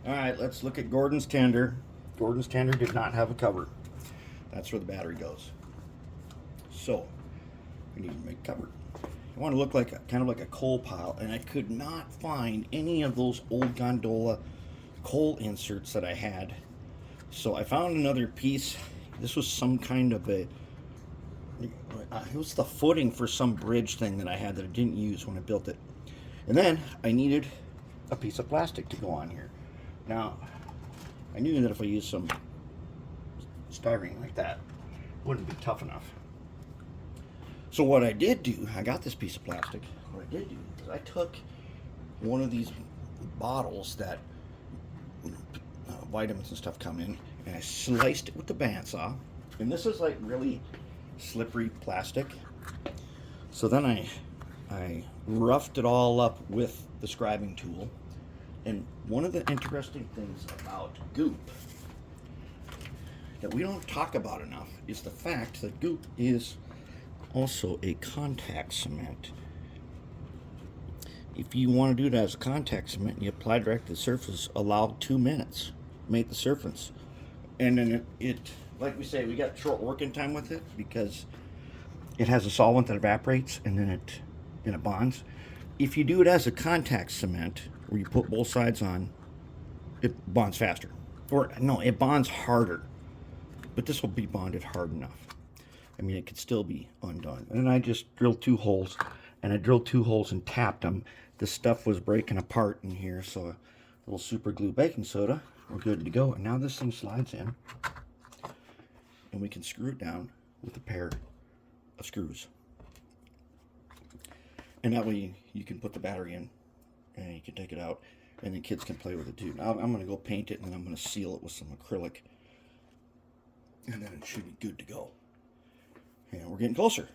All right, let's look at Gordon's tender. Gordon's tender did not have a cover. That's where the battery goes. So we need to make a cover. I want to look like kind of like a coal pile, and I could not find any of those old gondola coal inserts that I had. So I found another piece. This was some kind of a, it was the footing for some bridge thing that I had that I didn't use when I built it. And then I needed a piece of plastic to go on here. Now, I knew that if I used some styrene like that, it wouldn't be tough enough. So what I did do, I got this piece of plastic. What I did do is I took one of these bottles that vitamins and stuff come in, and I sliced it with the bandsaw. And this is like really slippery plastic. So then I roughed it all up with the scribing tool. And one of the interesting things about goop that we don't talk about enough is the fact that goop is also a contact cement. If you want to do it as a contact cement, you apply direct to the surface, allow 2 minutes, make the surface. And then it, like we say, we got short working time with it because it has a solvent that evaporates and then it bonds. If you do it as a contact cement, where you put both sides on, it bonds faster. Or no, it bonds harder. But this will be bonded hard enough. I mean, it could still be undone. And then I just drilled 2 holes, and I drilled 2 holes and tapped them. The stuff was breaking apart in here, so a little super glue baking soda, we're good to go. And now this thing slides in, and we can screw it down with a pair of screws. And that way you can put the battery in, and you can take it out, and the kids can play with it too. Now I'm going to go paint it, and then I'm going to seal it with some acrylic, and then it should be good to go. And we're getting closer.